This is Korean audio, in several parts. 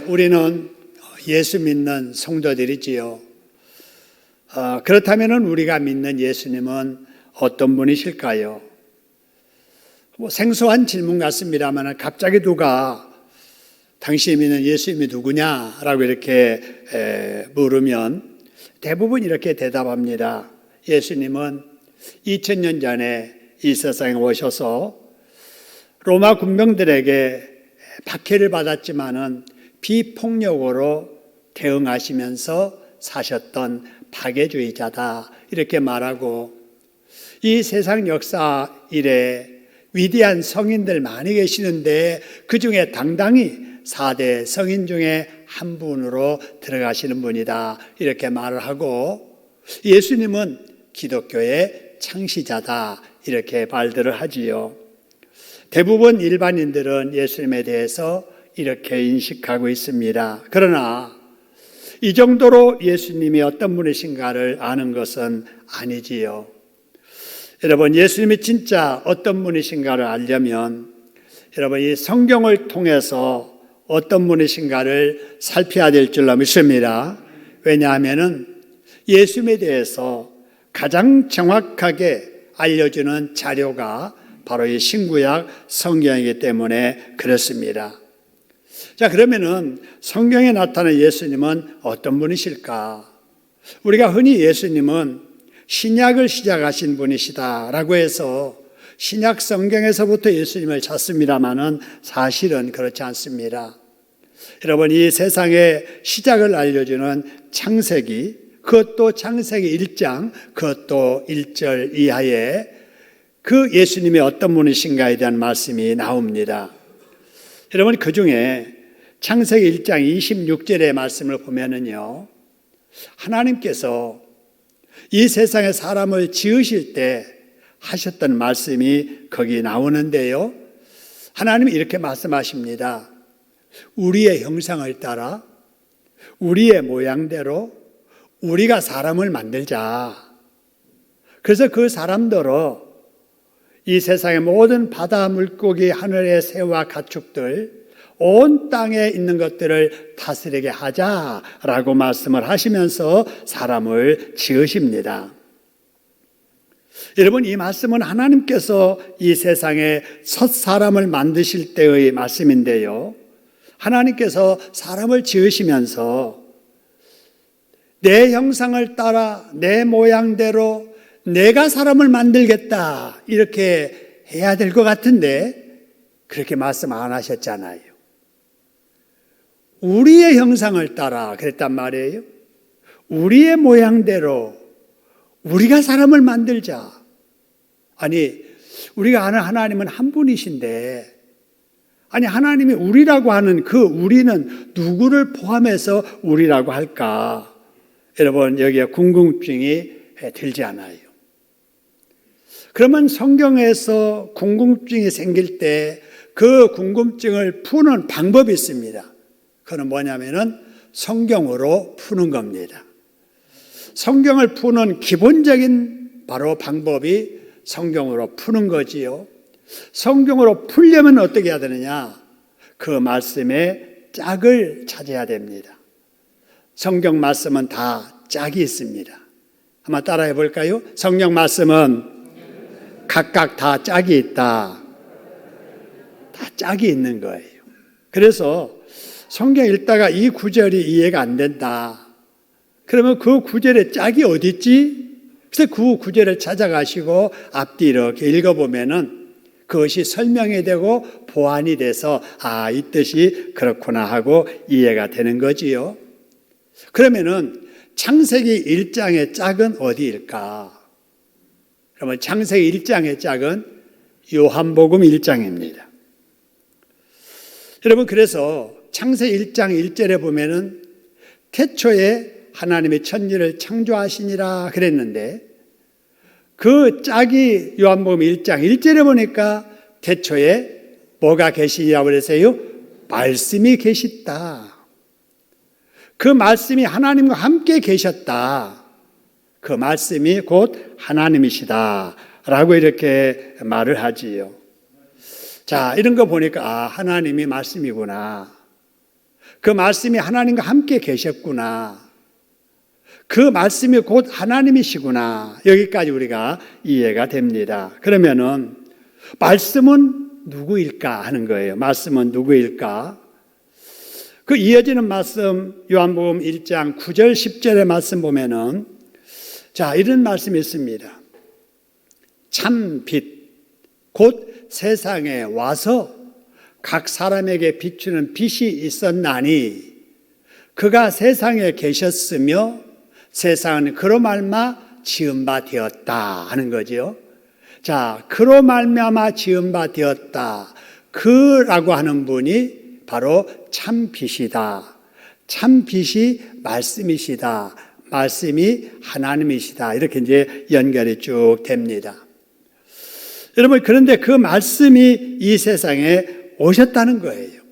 우리는 예수 믿는 성도들이지요. 그렇다면 우리가 믿는 예수님은 어떤 분이실까요? 생소한 질문 같습니다만 갑자기 누가 당신이 믿는 예수님이 누구냐라고 이렇게 물으면 대부분 이렇게 대답합니다. 예수님은 2000년 전에 이 세상에 오셔서 로마 군병들에게 박해를 받았지만은 비폭력으로 대응하시면서 사셨던 박애주의자다 이렇게 말하고, 이 세상 역사 이래 위대한 성인들 많이 계시는데 그 중에 당당히 4대 성인 중에 한 분으로 들어가시는 분이다 이렇게 말을 하고, 예수님은 기독교의 창시자다 이렇게 말들을 하지요. 대부분 일반인들은 예수님에 대해서 이렇게 인식하고 있습니다. 그러나 이 정도로 예수님이 어떤 분이신가를 아는 것은 아니지요. 여러분, 예수님이 진짜 어떤 분이신가를 알려면 여러분 이 성경을 통해서 어떤 분이신가를 살펴야 될 줄로 믿습니다. 왜냐하면 예수님에 대해서 가장 정확하게 알려주는 자료가 바로 이 신구약 성경이기 때문에 그렇습니다. 자, 그러면은 성경에 나타난 예수님은 어떤 분이실까? 우리가 흔히 예수님은 신약을 시작하신 분이시다라고 해서 신약 성경에서부터 예수님을 찾습니다만은 사실은 그렇지 않습니다. 여러분, 이 세상의 시작을 알려주는 창세기, 그것도 창세기 1장, 그것도 1절 이하에 그 예수님이 어떤 분이신가에 대한 말씀이 나옵니다. 여러분, 그 중에 창세기 1장 26절의 말씀을 보면은요, 하나님께서 이 세상에 사람을 지으실 때 하셨던 말씀이 거기 나오는데요, 하나님이 이렇게 말씀하십니다. 우리의 형상을 따라 우리의 모양대로 우리가 사람을 만들자. 그래서 그 사람들로 이 세상의 모든 바다 물고기, 하늘의 새와 가축들, 온 땅에 있는 것들을 다스리게 하자라고 말씀을 하시면서 사람을 지으십니다. 여러분, 이 말씀은 하나님께서 이 세상에 첫 사람을 만드실 때의 말씀인데요, 하나님께서 사람을 지으시면서 내 형상을 따라 내 모양대로 내가 사람을 만들겠다 이렇게 해야 될 것 같은데 그렇게 말씀 안 하셨잖아요. 우리의 형상을 따라 그랬단 말이에요. 우리의 모양대로 우리가 사람을 만들자. 아니, 우리가 아는 하나님은 한 분이신데, 아니 하나님이 우리라고 하는 그 우리는 누구를 포함해서 우리라고 할까? 여러분, 여기에 궁금증이 들지 않아요? 그러면 성경에서 궁금증이 생길 때 그 궁금증을 푸는 방법이 있습니다. 그건 뭐냐면은 성경으로 푸는 겁니다. 성경을 푸는 기본적인 바로 방법이 성경으로 푸는 거지요. 성경으로 풀려면 어떻게 해야 되느냐? 그 말씀의 짝을 찾아야 됩니다. 성경 말씀은 다 짝이 있습니다. 한번 따라해 볼까요? 성경 말씀은 각각 다 짝이 있다. 다 짝이 있는 거예요. 그래서 성경 읽다가 이 구절이 이해가 안 된다. 그러면 그 구절의 짝이 어디 있지? 그래서 그 구절을 찾아가시고 앞뒤 이렇게 읽어보면은 그것이 설명이 되고 보완이 돼서 아, 이 뜻이 그렇구나 하고 이해가 되는 거지요. 그러면은 창세기 1장의 짝은 어디일까? 그러면 창세기 1장의 짝은 요한복음 1장입니다. 여러분, 그래서 창세기 1장 1절에 보면은 태초에 하나님이 천지를 창조하시니라 그랬는데 그 짝이 요한복음 1장 1절에 보니까 태초에 뭐가 계시냐고 그랬어요? 말씀이 계시다. 그 말씀이 하나님과 함께 계셨다. 그 말씀이 곧 하나님이시다 라고 이렇게 말을 하지요. 자, 이런 거 보니까 아, 하나님이 말씀이구나. 그 말씀이 하나님과 함께 계셨구나. 그 말씀이 곧 하나님이시구나. 여기까지 우리가 이해가 됩니다. 그러면은 말씀은 누구일까 하는 거예요. 말씀은 누구일까? 그 이어지는 말씀 요한복음 1장 9절 10절의 말씀 보면은 자, 이런 말씀이 있습니다. 참 빛, 곧 세상에 와서 각 사람에게 비추는 빛이 있었나니 그가 세상에 계셨으며 세상은 그로 말미암아 지은 바 되었다 하는 거지요. 자, 그로 말미암아 지은 바 되었다. 그라고 하는 분이 바로 참 빛이다. 참 빛이 말씀이시다. 말씀이 하나님이시다. 이렇게 이제 연결이 쭉 됩니다. 여러분, 그런데 그 말씀이 이 세상에 오셨다는 거예요.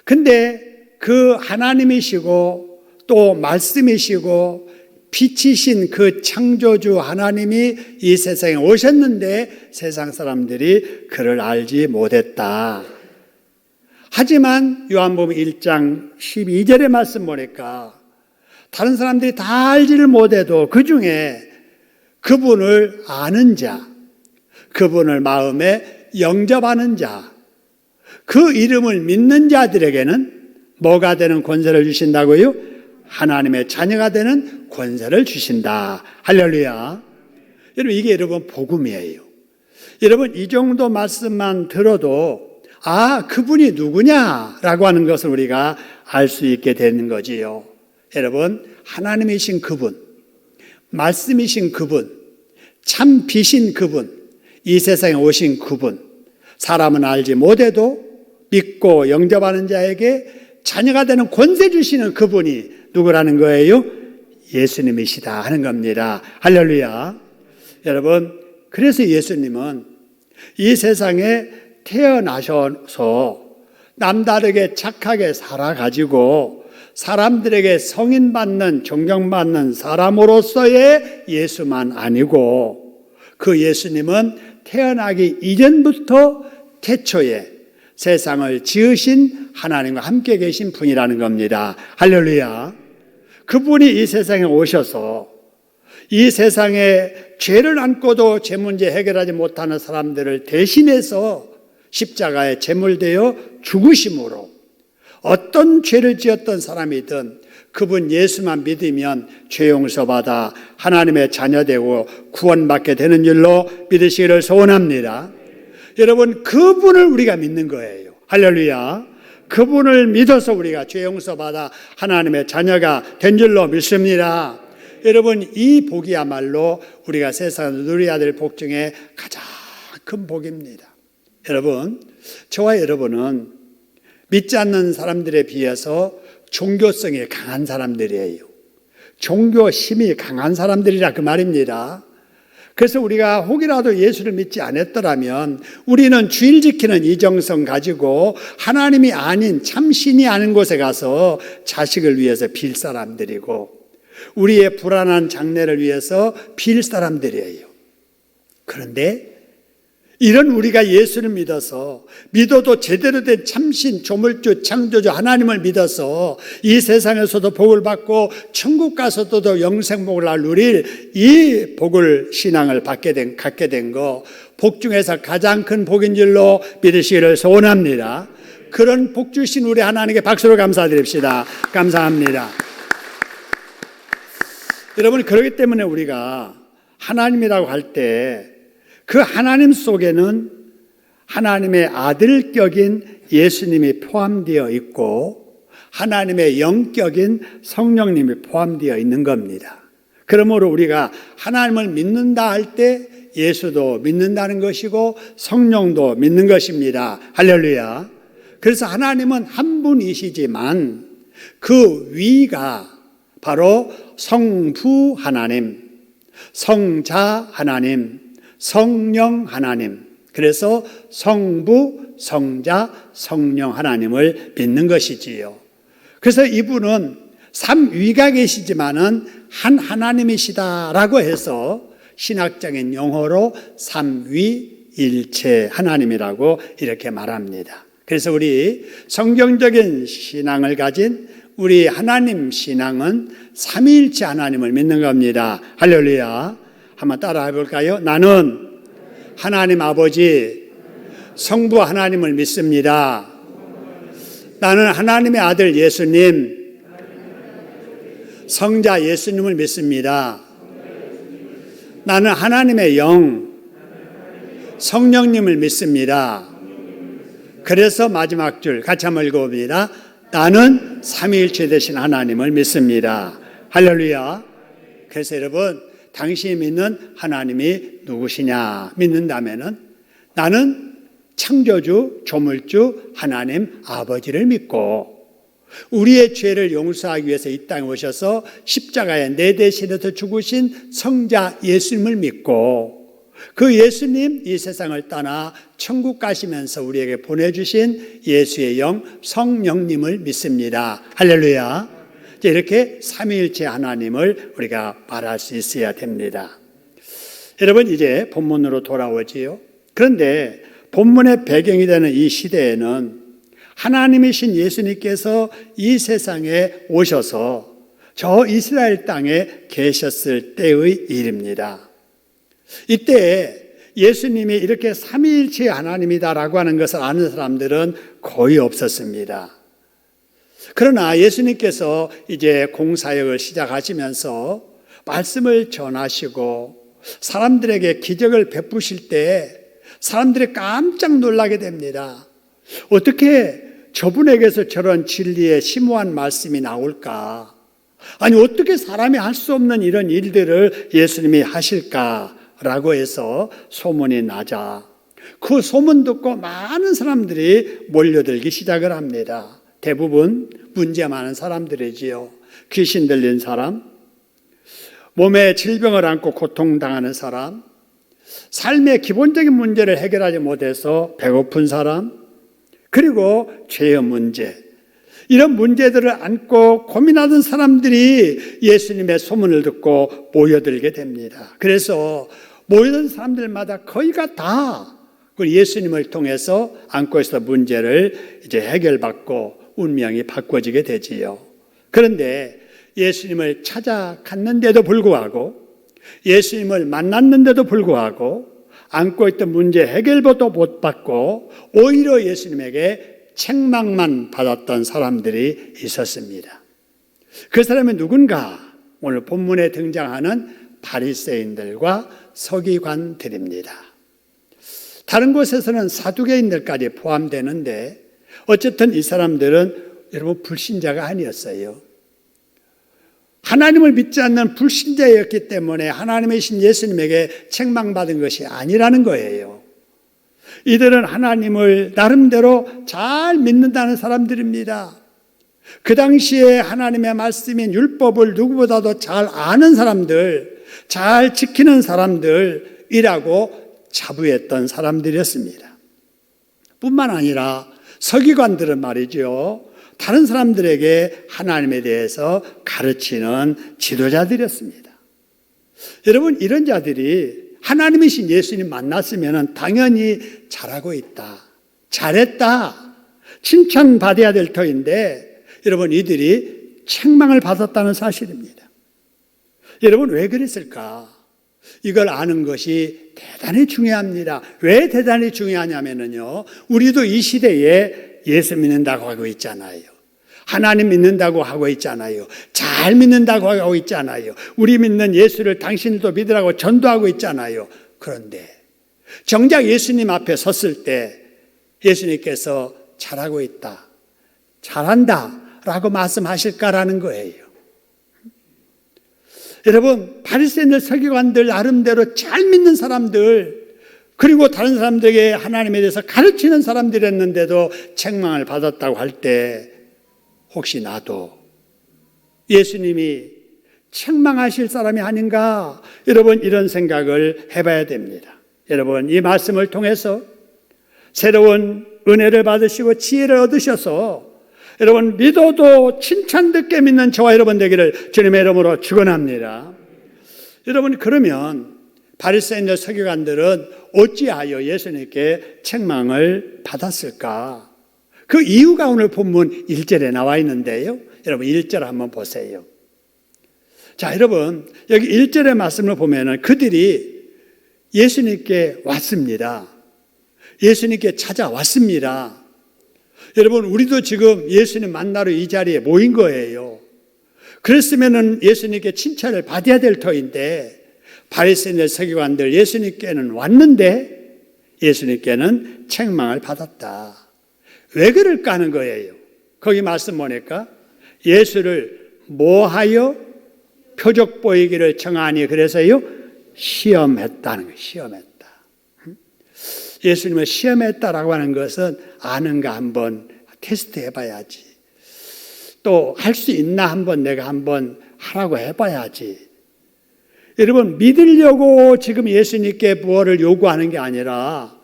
근데 그 하나님이시고 또 말씀이시고 빛이신 그 창조주 하나님이 이 세상에 오셨는데 세상 사람들이 그를 알지 못했다. 하지만 요한복음 1장 12절의 말씀 보니까 다른 사람들이 다 알지를 못해도 그 중에 그분을 아는 자, 그분을 마음에 영접하는 자, 그 이름을 믿는 자들에게는 뭐가 되는 권세를 주신다고요? 하나님의 자녀가 되는 권세를 주신다. 할렐루야. 여러분, 이게 여러분 복음이에요. 여러분, 이 정도 말씀만 들어도 아, 그분이 누구냐라고 하는 것을 우리가 알 수 있게 되는 거지요. 여러분, 하나님이신 그분, 말씀이신 그분, 참 빛인 그분, 이 세상에 오신 그분, 사람은 알지 못해도 믿고 영접하는 자에게 자녀가 되는 권세 주시는 그분이 누구라는 거예요? 예수님이시다 하는 겁니다. 할렐루야. 여러분, 그래서 예수님은 이 세상에 태어나셔서 남다르게 착하게 살아가지고 사람들에게 성인받는, 존경받는 사람으로서의 예수만 아니고 그 예수님은 태어나기 이전부터 태초에 세상을 지으신 하나님과 함께 계신 분이라는 겁니다. 할렐루야. 그분이 이 세상에 오셔서 이 세상에 죄를 안고도 죄 문제 해결하지 못하는 사람들을 대신해서 십자가에 제물되어 죽으심으로 어떤 죄를 지었던 사람이든 그분 예수만 믿으면 죄 용서받아 하나님의 자녀되고 구원받게 되는 줄로 믿으시기를 소원합니다. 여러분, 그분을 우리가 믿는 거예요. 할렐루야. 그분을 믿어서 우리가 죄 용서받아 하나님의 자녀가 된 줄로 믿습니다. 여러분, 이 복이야말로 우리가 세상에서 누려야 될 복 중에 가장 큰 복입니다. 여러분, 저와 여러분은 믿지 않는 사람들에 비해서 종교성이 강한 사람들이에요. 종교심이 강한 사람들이라 그 말입니다. 그래서 우리가 혹이라도 예수를 믿지 않았더라면 우리는 주일 지키는 이정성 가지고 하나님이 아닌 참신이 아닌 곳에 가서 자식을 위해서 빌 사람들이고 우리의 불안한 장래를 위해서 빌 사람들이에요. 그런데 이런 우리가 예수를 믿어도 제대로 된 참신, 조물주, 창조주 하나님을 믿어서 이 세상에서도 복을 받고 천국 가서도 영생복을 누릴 이 복을, 신앙을 갖게 된 거, 복 중에서 가장 큰 복인 줄로 믿으시기를 소원합니다. 그런 복 주신 우리 하나님께 박수로 감사드립시다. 감사합니다. 여러분, 그렇기 때문에 우리가 하나님이라고 할 때 그 하나님 속에는 하나님의 아들격인 예수님이 포함되어 있고 하나님의 영격인 성령님이 포함되어 있는 겁니다. 그러므로 우리가 하나님을 믿는다 할 때 예수도 믿는다는 것이고 성령도 믿는 것입니다. 할렐루야. 그래서 하나님은 한 분이시지만 그 위가 바로 성부 하나님, 성자 하나님, 성령 하나님, 그래서 성부, 성자, 성령 하나님을 믿는 것이지요. 그래서 이분은 삼위가 계시지만은 한 하나님이시다라고 해서 신학적인 용어로 삼위일체 하나님이라고 이렇게 말합니다. 그래서 우리 성경적인 신앙을 가진 우리 하나님 신앙은 삼위일체 하나님을 믿는 겁니다. 할렐루야. 한번 따라 해볼까요? 나는 하나님 아버지 성부 하나님을 믿습니다. 나는 하나님의 아들 예수님 성자 예수님을 믿습니다. 나는 하나님의 영 성령님을 믿습니다. 그래서 마지막 줄 같이 한번 읽어봅니다. 나는 삼위일체 되신 하나님을 믿습니다. 할렐루야. 그래서 여러분, 당신이 믿는 하나님이 누구시냐 믿는다면은 나는 창조주, 조물주 하나님 아버지를 믿고 우리의 죄를 용서하기 위해서 이 땅에 오셔서 십자가에 내 대신해서 죽으신 성자 예수님을 믿고 그 예수님 이 세상을 떠나 천국 가시면서 우리에게 보내주신 예수의 영 성령님을 믿습니다. 할렐루야. 이렇게 삼위일체 하나님을 우리가 말할 수 있어야 됩니다. 여러분, 이제 본문으로 돌아오지요. 그런데 본문의 배경이 되는 이 시대에는 하나님이신 예수님께서 이 세상에 오셔서 저 이스라엘 땅에 계셨을 때의 일입니다. 이때 예수님이 이렇게 삼위일체 하나님이다라고 하는 것을 아는 사람들은 거의 없었습니다. 그러나 예수님께서 이제 공사역을 시작하시면서 말씀을 전하시고 사람들에게 기적을 베푸실 때 사람들이 깜짝 놀라게 됩니다. 어떻게 저분에게서 저런 진리의 심오한 말씀이 나올까? 아니, 어떻게 사람이 할 수 없는 이런 일들을 예수님이 하실까라고 해서 소문이 나자 그 소문 듣고 많은 사람들이 몰려들기 시작을 합니다. 대부분 문제 많은 사람들이지요. 귀신 들린 사람, 몸에 질병을 안고 고통당하는 사람, 삶의 기본적인 문제를 해결하지 못해서 배고픈 사람, 그리고 죄의 문제, 이런 문제들을 안고 고민하던 사람들이 예수님의 소문을 듣고 모여들게 됩니다. 그래서 모여든 사람들마다 거의가 다 예수님을 통해서 안고 있어 문제를 이제 해결받고 운명이 바꿔지게 되지요. 그런데 예수님을 찾아갔는데도 불구하고 예수님을 만났는데도 불구하고 안고 있던 문제 해결도 못 받고 오히려 예수님에게 책망만 받았던 사람들이 있었습니다. 그 사람이 누군가? 오늘 본문에 등장하는 바리새인들과 서기관들입니다. 다른 곳에서는 사두개인들까지 포함되는데 어쨌든 이 사람들은 여러분 불신자가 아니었어요. 하나님을 믿지 않는 불신자였기 때문에 하나님이신 예수님에게 책망받은 것이 아니라는 거예요. 이들은 하나님을 나름대로 잘 믿는다는 사람들입니다. 그 당시에 하나님의 말씀인 율법을 누구보다도 잘 아는 사람들, 잘 지키는 사람들이라고 자부했던 사람들이었습니다. 뿐만 아니라 서기관들은 말이죠, 다른 사람들에게 하나님에 대해서 가르치는 지도자들이었습니다. 여러분, 이런 자들이 하나님이신 예수님 만났으면 당연히 잘하고 있다, 잘했다, 칭찬받아야 될 터인데 여러분, 이들이 책망을 받았다는 사실입니다. 여러분, 왜 그랬을까? 이걸 아는 것이 대단히 중요합니다. 왜 대단히 중요하냐면요, 우리도 이 시대에 예수 믿는다고 하고 있잖아요. 하나님 믿는다고 하고 있잖아요. 잘 믿는다고 하고 있잖아요. 우리 믿는 예수를 당신도 믿으라고 전도하고 있잖아요. 그런데 정작 예수님 앞에 섰을 때 예수님께서 잘하고 있다, 잘한다 라고 말씀하실까라는 거예요. 여러분, 바리새인들, 서기관들 나름대로 잘 믿는 사람들, 그리고 다른 사람들에게 하나님에 대해서 가르치는 사람들이었는데도 책망을 받았다고 할 때 혹시 나도 예수님이 책망하실 사람이 아닌가? 여러분, 이런 생각을 해봐야 됩니다. 여러분, 이 말씀을 통해서 새로운 은혜를 받으시고 지혜를 얻으셔서 여러분, 믿어도 칭찬 듣게 믿는 저와 여러분 되기를 주님의 이름으로 축원합니다. 여러분, 그러면 바리새인들, 서기관들은 어찌하여 예수님께 책망을 받았을까? 그 이유가 오늘 본문 1절에 나와 있는데요. 여러분 1절 한번 보세요. 자, 여러분 여기 1절의 말씀을 보면은 그들이 예수님께 왔습니다. 예수님께 찾아왔습니다. 여러분 우리도 지금 예수님 만나러 이 자리에 모인 거예요. 그랬으면은 예수님께 칭찬을 받아야 될 터인데 바리새인들 서기관들 예수님께는 왔는데 예수님께는 책망을 받았다. 왜 그럴까 하는 거예요. 거기 말씀 보니까 예수를 뭐하여 표적 보이기를 청하니 그래서요 시험했다는 거예요. 시험했다. 예수님을 시험했다라고 하는 것은 아는가 한번 테스트 해봐야지. 또 할 수 있나 한번 내가 한번 하라고 해봐야지. 여러분 믿으려고 지금 예수님께 무엇을 요구하는 게 아니라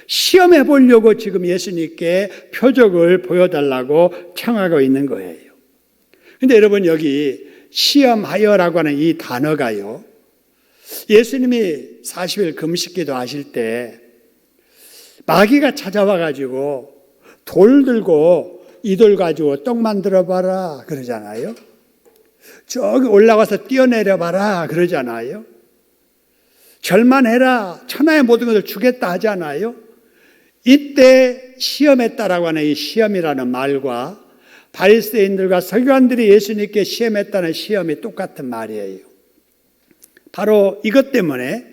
시험해 보려고 지금 예수님께 표적을 보여달라고 청하고 있는 거예요. 그런데 여러분 여기 시험하여라고 하는 이 단어가요. 예수님이 40일 금식기도 하실 때 마귀가 찾아와 가지고 돌 들고 이 돌 가지고 떡 만들어 봐라 그러잖아요. 저기 올라가서 뛰어내려 봐라 그러잖아요. 절만해라 천하의 모든 것을 주겠다 하잖아요. 이때 시험했다라고 하는 이 시험이라는 말과 바리새인들과 서기관들이 예수님께 시험했다는 시험이 똑같은 말이에요. 바로 이것 때문에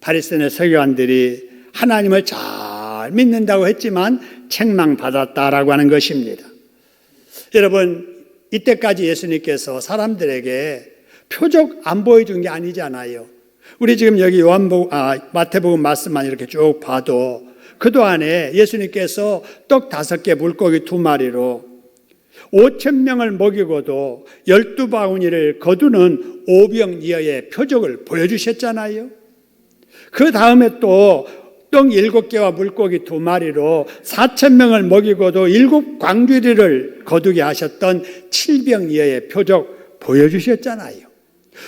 바리새인의 서기관들이 하나님을 잘 믿는다고 했지만 책망받았다라고 하는 것입니다. 여러분 이때까지 예수님께서 사람들에게 표적 안 보여준 게 아니잖아요. 우리 지금 여기 마태복음 말씀만 이렇게 쭉 봐도 그동안에 예수님께서 떡 5개 물고기 2마리로 5,000명을 먹이고도 12바구니를 거두는 오병이어의 표적을 보여주셨잖아요. 그 다음에 또 떡 7개와 물고기 2마리로 4,000명을 먹이고도 7광주리를 거두게 하셨던 칠병이어의 표적 보여주셨잖아요.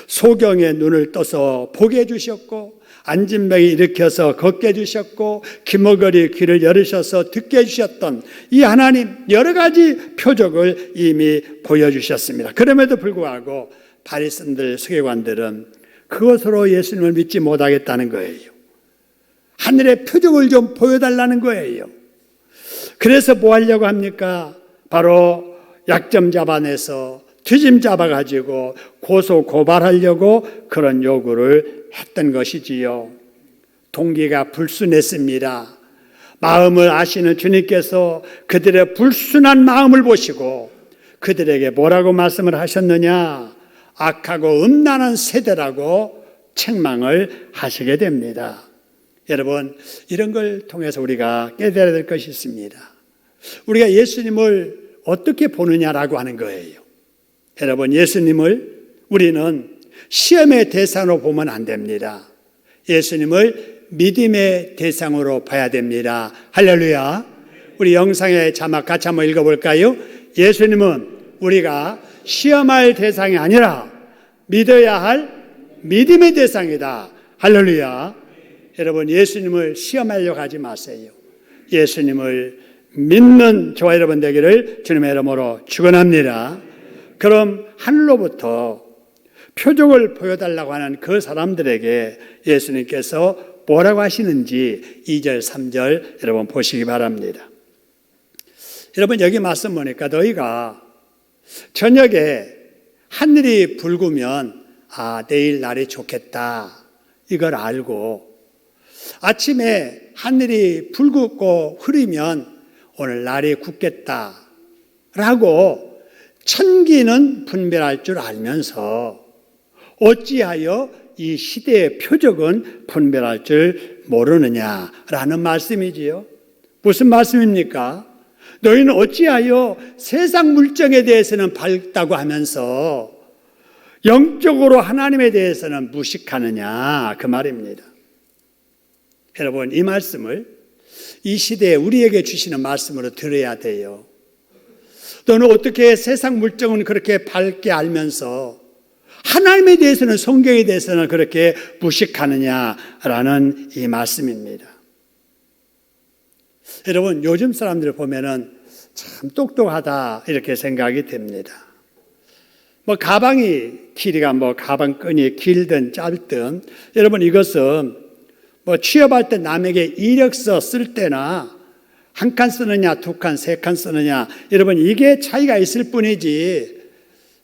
소경의 눈을 떠서 보게 해주셨고 안진병이 일으켜서 걷게 해주셨고 기머거리 귀를 열으셔서 듣게 해주셨던 이 하나님 여러 가지 표적을 이미 보여주셨습니다. 그럼에도 불구하고 바리새인들 서기관들은 그것으로 예수님을 믿지 못하겠다는 거예요. 하늘의 표적을 좀 보여달라는 거예요. 그래서 뭐 하려고 합니까? 바로 약점 잡아내서 뒤짐 잡아가지고 고소 고발하려고 그런 요구를 했던 것이지요. 동기가 불순했습니다. 마음을 아시는 주님께서 그들의 불순한 마음을 보시고 그들에게 뭐라고 말씀을 하셨느냐? 악하고 음란한 세대라고 책망을 하시게 됩니다. 여러분 이런 걸 통해서 우리가 깨달아야 될 것이 있습니다. 우리가 예수님을 어떻게 보느냐라고 하는 거예요. 여러분 예수님을 우리는 시험의 대상으로 보면 안 됩니다. 예수님을 믿음의 대상으로 봐야 됩니다. 할렐루야. 우리 영상의 자막 같이 한번 읽어볼까요? 예수님은 우리가 시험할 대상이 아니라 믿어야 할 믿음의 대상이다. 할렐루야. 여러분 예수님을 시험하려고 하지 마세요. 예수님을 믿는 저와 여러분 되기를 주님의 이름으로 축원합니다. 그럼 하늘로부터 표적을 보여달라고 하는 그 사람들에게 예수님께서 뭐라고 하시는지 2절 3절 여러분 보시기 바랍니다. 여러분 여기 말씀 보니까 너희가 저녁에 하늘이 붉으면 내일 날이 좋겠다 이걸 알고 아침에 하늘이 붉고 흐리면 오늘 날이 굳겠다라고 천기는 분별할 줄 알면서 어찌하여 이 시대의 표적은 분별할 줄 모르느냐라는 말씀이지요. 무슨 말씀입니까? 너희는 어찌하여 세상 물정에 대해서는 밝다고 하면서 영적으로 하나님에 대해서는 무식하느냐 그 말입니다. 여러분 이 말씀을 이 시대에 우리에게 주시는 말씀으로 들어야 돼요. 너는 어떻게 세상 물정은 그렇게 밝게 알면서 하나님에 대해서는 성경에 대해서는 그렇게 무식하느냐라는 이 말씀입니다. 여러분, 요즘 사람들 보면은 참 똑똑하다 이렇게 생각이 됩니다. 가방이 길이가 가방끈이 길든 짧든, 여러분 이것은 취업할 때 남에게 이력서 쓸 때나 한 칸 쓰느냐, 두 칸, 세 칸 쓰느냐, 여러분 이게 차이가 있을 뿐이지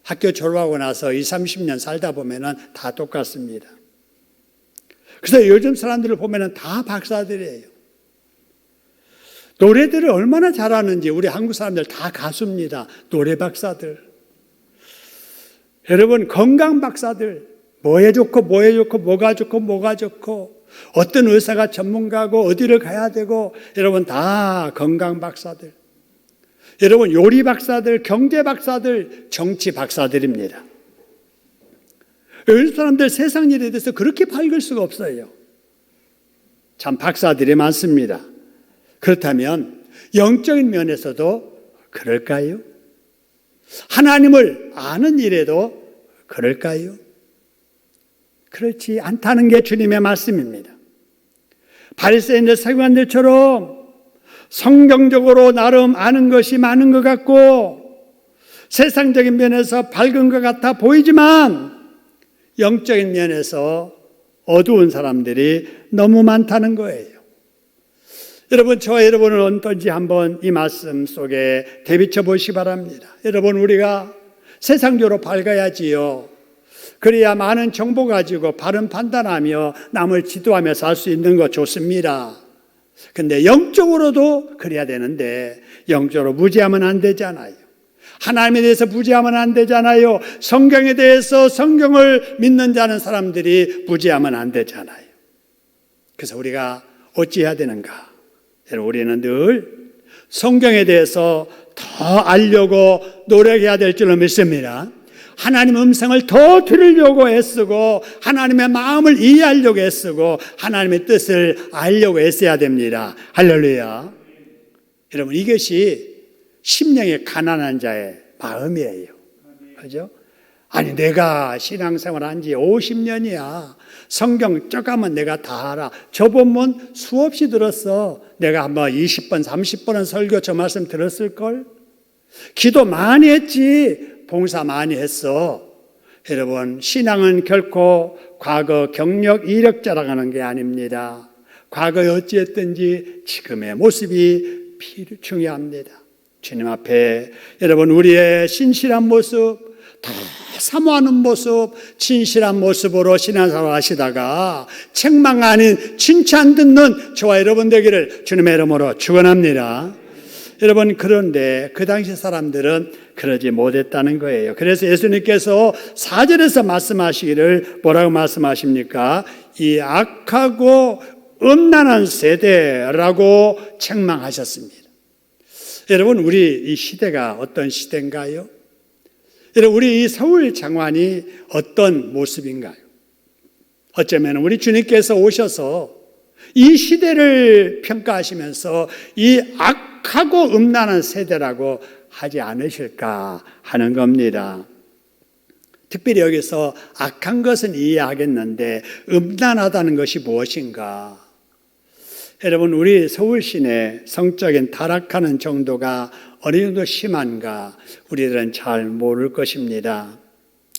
학교 졸업하고 나서 20, 30년 살다 보면은 다 똑같습니다. 그래서 요즘 사람들을 보면은 다 박사들이에요. 노래들을 얼마나 잘하는지, 우리 한국 사람들 다 가수입니다. 노래 박사들. 여러분, 건강 박사들. 뭐에 좋고 뭐에 좋고 뭐가 좋고 뭐가 좋고, 어떤 의사가 전문가고 어디를 가야 되고, 여러분 다 건강 박사들. 여러분 요리 박사들, 경제 박사들, 정치 박사들입니다. 요즘 사람들 세상 일에 대해서 그렇게 밝을 수가 없어요. 참 박사들이 많습니다. 그렇다면 영적인 면에서도 그럴까요? 하나님을 아는 일에도 그럴까요? 그렇지 않다는 게 주님의 말씀입니다. 바리새인들, 서기관들처럼 성경적으로 나름 아는 것이 많은 것 같고 세상적인 면에서 밝은 것 같아 보이지만 영적인 면에서 어두운 사람들이 너무 많다는 거예요. 여러분, 저와 여러분은 어떤지 한번 이 말씀 속에 대비쳐 보시기 바랍니다. 여러분, 우리가 세상적으로 밝아야지요. 그래야 많은 정보 가지고 바른 판단하며 남을 지도하며 살 수 있는 거 좋습니다. 근데 영적으로도 그래야 되는데 영적으로 무지하면 안 되잖아요. 하나님에 대해서 무지하면 안 되잖아요. 성경에 대해서 성경을 믿는 자는 사람들이 무지하면 안 되잖아요. 그래서 우리가 어찌해야 되는가? 우리는 늘 성경에 대해서 더 알려고 노력해야 될 줄로 믿습니다. 하나님 음성을 더 들으려고 애쓰고 하나님의 마음을 이해하려고 애쓰고 하나님의 뜻을 알려고 애써야 됩니다. 할렐루야. 여러분, 이것이 심령의 가난한 자의 마음이에요. 그죠? 아니, 내가 신앙생활 한 지 50년이야. 성경 쪼가면 내가 다 알아. 저 본문 수없이 들었어. 내가 한번 20번, 30번은 설교 저 말씀 들었을걸? 기도 많이 했지. 봉사 많이 했어. 여러분, 신앙은 결코 과거 경력, 이력 자랑하는 게 아닙니다. 과거에 어찌했든지 지금의 모습이 중요합니다. 주님 앞에 여러분, 우리의 신실한 모습, 다 사모하는 모습, 진실한 모습으로 신앙생활 하시다가 책망 아닌 칭찬 듣는 저와 여러분 되기를 주님의 이름으로 축원합니다. 여러분, 그런데 그 당시 사람들은 그러지 못했다는 거예요. 그래서 예수님께서 4절에서 말씀하시기를 뭐라고 말씀하십니까? 이 악하고 음란한 세대라고 책망하셨습니다. 여러분, 우리 이 시대가 어떤 시대인가요? 여러분, 우리 이 서울 장관이 어떤 모습인가요? 어쩌면 우리 주님께서 오셔서 이 시대를 평가하시면서 이 악하고 음란한 세대라고 하지 않으실까 하는 겁니다. 특별히 여기서 악한 것은 이해하겠는데 음란하다는 것이 무엇인가? 여러분, 우리 서울 시내 성적인 타락하는 정도가 어느 정도 심한가 우리들은 잘 모를 것입니다.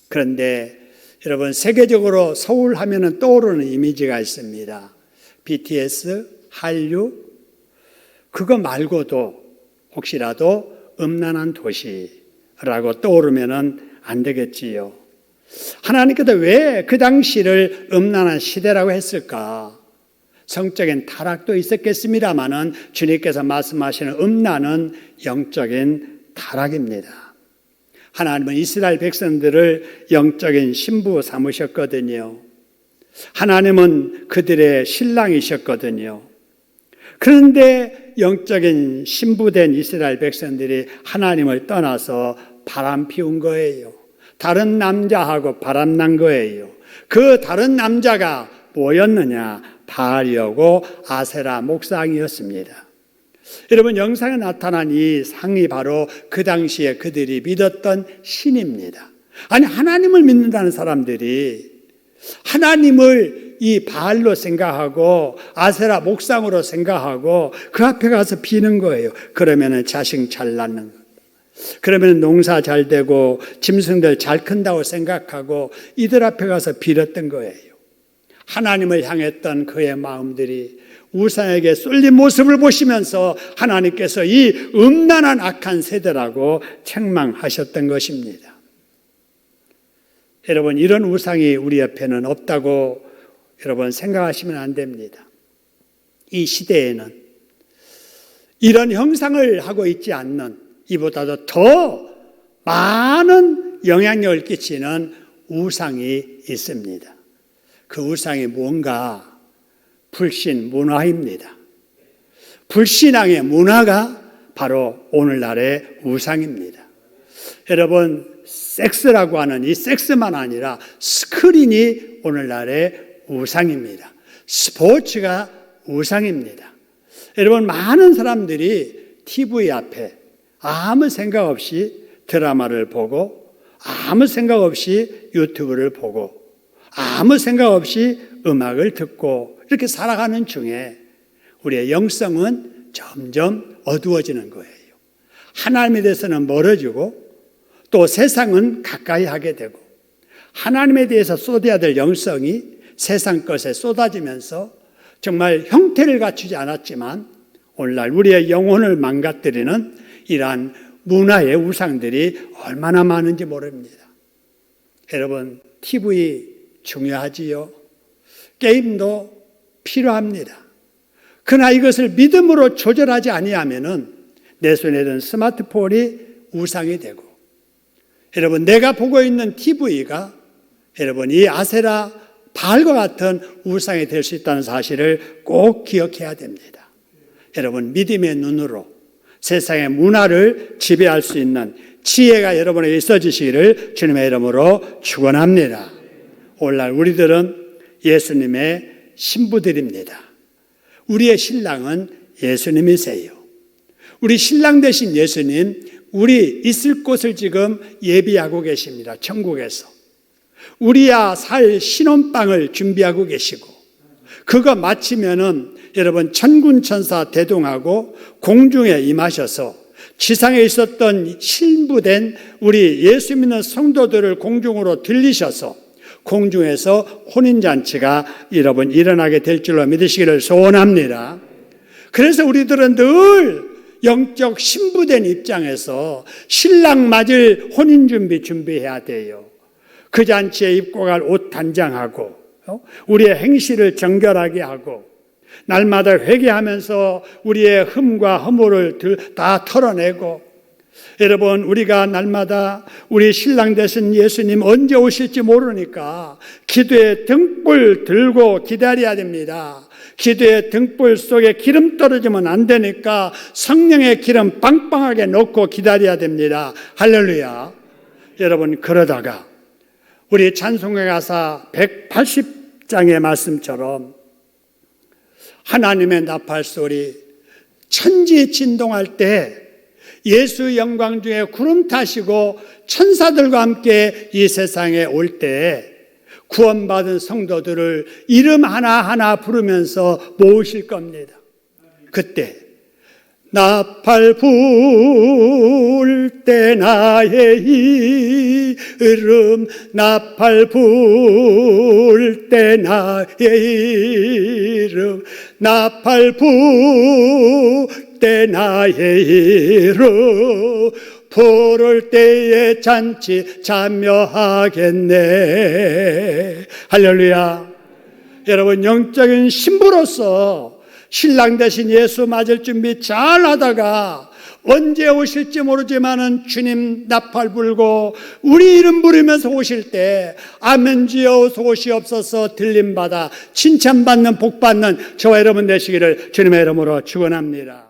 그런데 여러분, 세계적으로 서울 하면은 떠오르는 이미지가 있습니다. BTS, 한류, 그거 말고도 혹시라도 음란한 도시라고 떠오르면은 안 되겠지요. 하나님께서 왜 그 당시를 음란한 시대라고 했을까? 성적인 타락도 있었겠습니다마는 주님께서 말씀하시는 음란은 영적인 타락입니다. 하나님은 이스라엘 백성들을 영적인 신부 삼으셨거든요. 하나님은 그들의 신랑이셨거든요. 그런데 영적인 신부된 이스라엘 백성들이 하나님을 떠나서 바람 피운 거예요. 다른 남자하고 바람난 거예요. 그 다른 남자가 뭐였느냐? 바알이었고 아세라 목상이었습니다. 여러분, 영상에 나타난 이 상이 바로 그 당시에 그들이 믿었던 신입니다. 아니, 하나님을 믿는다는 사람들이 하나님을 이 바알로 생각하고 아세라 목상으로 생각하고 그 앞에 가서 비는 거예요. 그러면은 자식 잘 낳는 거예요. 그러면 농사 잘 되고 짐승들 잘 큰다고 생각하고 이들 앞에 가서 빌었던 거예요. 하나님을 향했던 그의 마음들이 우상에게 쏠린 모습을 보시면서 하나님께서 이 음란한 악한 세대라고 책망하셨던 것입니다. 여러분, 이런 우상이 우리 옆에는 없다고 여러분 생각하시면 안 됩니다. 이 시대에는 이런 형상을 하고 있지 않는 이보다도 더 많은 영향력을 끼치는 우상이 있습니다. 그 우상이 뭔가? 불신 문화입니다. 불신앙의 문화가 바로 오늘날의 우상입니다. 여러분, 섹스라고 하는 이 섹스만 아니라 스크린이 오늘날의 우상입니다. 스포츠가 우상입니다. 여러분, 많은 사람들이 TV 앞에 아무 생각 없이 드라마를 보고 아무 생각 없이 유튜브를 보고 아무 생각 없이 음악을 듣고 이렇게 살아가는 중에 우리의 영성은 점점 어두워지는 거예요. 하나님에 대해서는 멀어지고 또 세상은 가까이 하게 되고 하나님에 대해서 쏟아야 될 영성이 세상 것에 쏟아지면서 정말 형태를 갖추지 않았지만 오늘날 우리의 영혼을 망가뜨리는 이러한 문화의 우상들이 얼마나 많은지 모릅니다. 여러분, TV 중요하지요. 게임도 필요합니다. 그러나 이것을 믿음으로 조절하지 아니하면은 내 손에 든 스마트폰이 우상이 되고 여러분, 내가 보고 있는 TV가 여러분 이 아세라 바알과 같은 우상이 될 수 있다는 사실을 꼭 기억해야 됩니다. 여러분, 믿음의 눈으로 세상의 문화를 지배할 수 있는 지혜가 여러분에게 있어지시기를 주님의 이름으로 축원합니다. 오늘날 우리들은 예수님의 신부들입니다. 우리의 신랑은 예수님이세요. 우리 신랑 되신 예수님, 우리 있을 곳을 지금 예비하고 계십니다. 천국에서. 우리야 살 신혼방을 준비하고 계시고 그거 마치면은 여러분 천군천사 대동하고 공중에 임하셔서 지상에 있었던 신부된 우리 예수 믿는 성도들을 공중으로 들리셔서 공중에서 혼인잔치가 여러분 일어나게 될 줄로 믿으시기를 소원합니다. 그래서 우리들은 늘 영적 신부된 입장에서 신랑 맞을 혼인 준비해야 돼요. 그 잔치에 입고 갈 옷 단장하고 우리의 행실을 정결하게 하고 날마다 회개하면서 우리의 흠과 허물을 다 털어내고 여러분, 우리가 날마다 우리 신랑 되신 예수님 언제 오실지 모르니까 기도의 등불 들고 기다려야 됩니다. 기도의 등불 속에 기름 떨어지면 안 되니까 성령의 기름 빵빵하게 넣고 기다려야 됩니다. 할렐루야. 여러분, 그러다가 우리 찬송가 가사 180장의 말씀처럼 하나님의 나팔 소리, 천지 진동할 때 예수 영광 중에 구름 타시고 천사들과 함께 이 세상에 올 때 구원받은 성도들을 이름 하나하나 부르면서 모으실 겁니다. 그때 나팔 불 때 나의 이름, 나팔 불 때 나의 이름, 나팔 불 때 나의 이름, 부를 때에 잔치 참여하겠네. 할렐루야. 여러분, 영적인 신부로서 신랑 대신 예수 맞을 준비 잘 하다가 언제 오실지 모르지만은 주님 나팔 불고 우리 이름 부르면서 오실 때 아멘 주여 어서 오시옵소서 들림받아 칭찬받는 복받는 저와 여러분 되시기를 주님의 이름으로 축원합니다.